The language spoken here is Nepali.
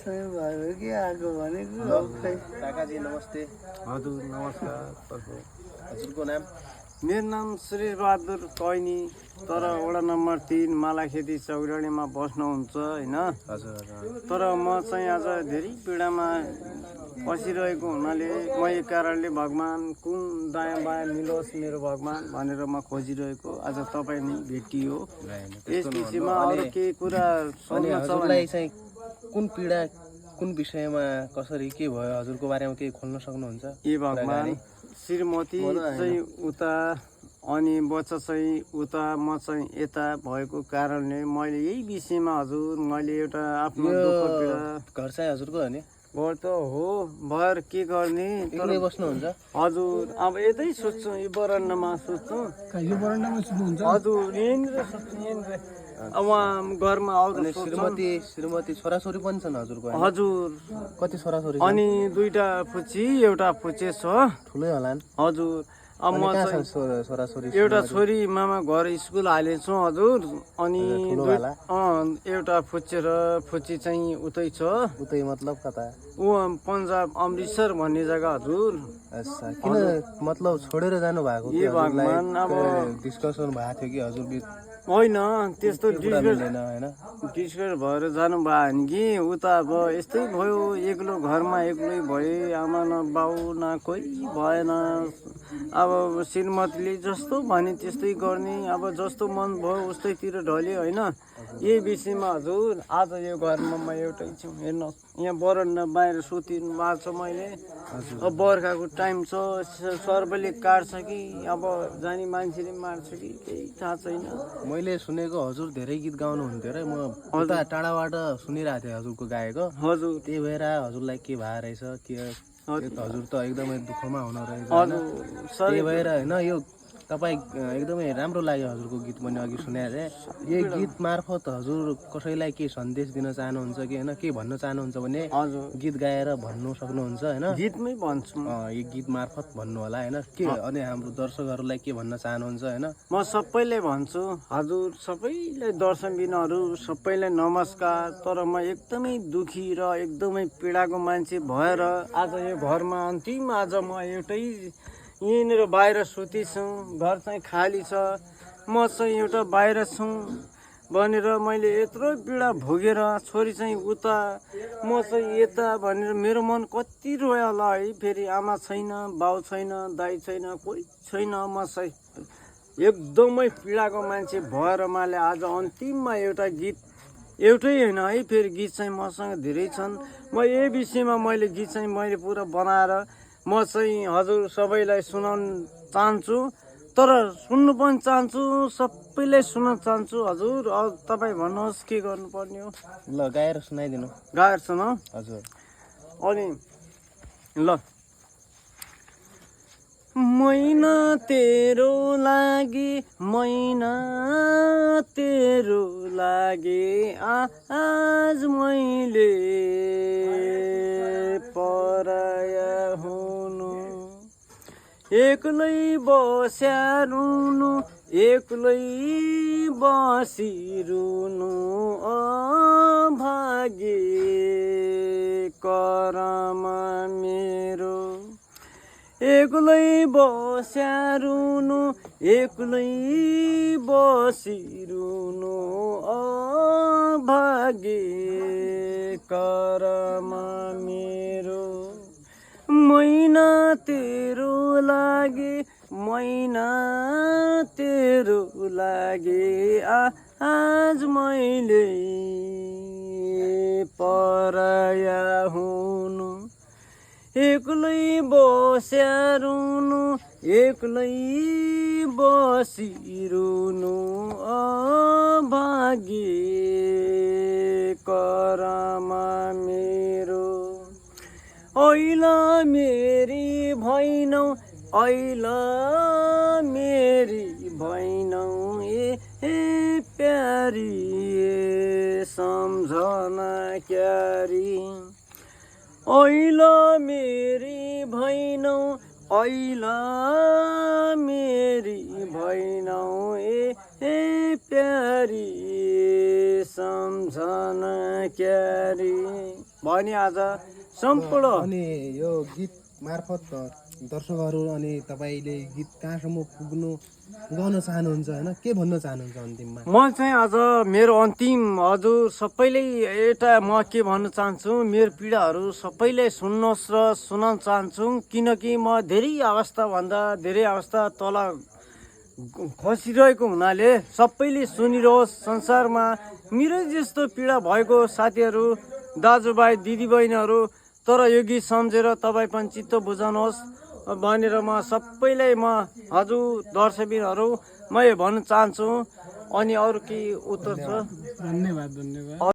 समय भयो कि आएको भनेको खै। काकाजी नमस्ते। हजुर नमस्कार। हजुरको नाम? मेरो नाम श्री बहादुर कैनी, तर वडा नम्बर 3 मालाखेती चौराडीमा बस्नुहुन्छ होइन। हजुर हजुर। तर म चाहिँ आज धेरै पीडामा पसिरहेको हुनाले म यो कारणले भगवान कुन दायाँ बायाँ मिलोस् मेरो भगवान भनेर म खोजिरहेको आज तपाईँ नै भेटियो। यस विषयमा अरू केही कुरा सोध्न छ हजुरलाई चाहिँ कुन पीडा कुन विषयमा कसरी के भयो हजुरको बारेमा केही खोल्न सक्नुहुन्छ? ए भगवान, श्रीमती चाहिँ उता अनि बच्चा चाहिँ उता, म चाहिँ यता भएको कारणले मैले यही विषयमा हजुर मैले एउटा आफ्नो दुःख पीडा। घर चाहिँ हजुरको हो नि? घर त हो, भएर के गर्ने? एक्लै बस्नुहुन्छ? हजुर अब यतै सोध्छु, यो बरन्डामा सोध्छु। यो बरन्डामा सुत्नुहुन्छ? हजुर यहीँनिर सोध्छु, यहीँनिर। अब उहाँ घरमा आउँदा श्रीमती छोराछोरी पनि छन् हजुरको? हजुर। कति छोराछोरी? अनि 2टा फुच्ची एउटा फुच्चे छ। ठुलै होला नि? हजुर। अब म चाहिँ छोराछोरी एउटा छोरी मामा घर स्कुल हालेछु हजुर। अनि एउटा फुच्चे र फुच्ची चाहिँ उतै छ। उतै मतलब कता? ऊ पन्जाब अमृतसर भन्ने जग्गा हजुर। अच्छा, किन मतलब छोडेर जानु भएको? ए भगवान, अब डिस्कसन भएको थियो कि हजुर बिच? होइन त्यस्तो डिस्कस भएर जानु भयो भने कि उता अब यस्तै भयो, एक्लो घरमा एक्लै भए, आमा न बाउ न कोही भएन। अब श्रीमतीले जस्तो भने त्यस्तै गर्ने, अब जस्तो मन भयो उस्तैतिर ढल्यो होइन। यही विषयमा हजुर आज यो घरमा म एउटै छु। हेर्नुहोस् यहाँ बरन्डा बाहिर सुतिनु भएको छ मैले। अब बर्खाको टाइम छ, सर्पले काट्छ कि अब जाने मान्छेले मार्छ कि केही थाहा छैन। मैले सुनेको हजुर धेरै गीत गाउनुहुन्थ्यो र म उता टाढाबाट सुनिरहेको थिएँ हजुरको गाएको। हजुर, त्यही भएर हजुरलाई के भएर रहेछ के हजुर त एकदमै दुःखमा हुनु रहेछ। त्यही भएर होइन यो तपाईँ एकदमै राम्रो लाग्यो हजुरको गीत पनि अघि सुनेको थिएँ। यही गीत मार्फत हजुर कसैलाई के सन्देश दिन चाहनुहुन्छ कि होइन के भन्न चाहनुहुन्छ भने गीत गाएर भन्नु सक्नुहुन्छ होइन? गीतमै भन्छु यो गीत मार्फत भन्नु होला होइन के? अनि हाम्रो दर्शकहरूलाई के भन्न चाहनुहुन्छ होइन? म सबैलाई भन्छु हजुर, सबैलाई दर्शकबिनहरू सबैलाई नमस्कार। तर म एकदमै दुखी र एकदमै पीडाको मान्छे भएर आज यो घरमा अन्तिम आज म एउटै यहीँनिर बाहिर सुतेछु। घर चाहिँ खाली छ, म चाहिँ एउटा बाहिर छु भनेर मैले यत्रो पीडा भोगेर छोरी चाहिँ उता म चाहिँ यता भनेर मेरो मन कति रोयो होला है। फेरि आमा छैन, बाउ छैन, दाइ छैन, कोही छैन। म चाहिँ एकदमै पीडाको मान्छे भएर मैले आज अन्तिममा एउटा गीत, एउटै होइन है, फेरि गीत चाहिँ मसँग धेरै छन्। म यही विषयमा मैले गीत चाहिँ मैले पुरा बनाएर म चाहिँ हजुर सबैलाई सुनाउन चाहन्छु। तर सुन्नु पनि चाहन्छु, सबैलाई सुन्न चाहन्छु हजुर। अब तपाईँ भन्नुहोस् के गर्नुपर्ने हो? ल गाएर सुनाइदिनु। गाएर सुनाऊ हजुर। अनि ल। मैना तेरो लागि, मैना तेरो लागि आज मैले पराया हुनु, एक्लै बस्या रुनु, एक्लै बसिरुनु अभागे करम मेरो। एक्लै बस्या रुनु, एक्लै बसिरुनु अभागे करम मेरो। मैना तेरो लागि, मैना तेरो लागि आज मैले पराया हुनु, एक्लै बस्या रुनु, एक्लै बसिरुनु अभागे करम मेरो। ऐला मेरी भैनौ, ऐला मेरी भैनौ ए प्यारी सम्झना क्यारी। ऐला मेरी भैनौ, ऐला मेरी भैनौ ए प्यारी सम्झना क्यारी। भने आज सम्पूर्ण अनि यो गीत मार्फत दर्शकहरू अनि तपाईँले गीत कहाँसम्म गाउन चाहनुहुन्छ होइन के भन्न चाहनुहुन्छ अन्तिममा म चाहिँ आज मेरो अन्तिम हजुर सबैले एउटा म के भन्न चाहन्छु मेरो पीडाहरू सबैले सुन्नुहोस् र सुनाउन चाहन्छु किनकि म धेरै अवस्थाभन्दा धेरै अवस्था तल खसिरहेको हुनाले सबैले सुनिरहोस् संसारमा मेरो जस्तो पीडा भएको साथीहरू दाजुभाइ दिदीबहिनीहरू तर यो गीत सम्झेर तपाईँ पनि चित्त बुझाउनुहोस् भनेर म सबैलाई म हजुर दर्शकबिनहरू म यो भन्न चाहन्छु अनि अरू के उत्तर छ धन्यवाद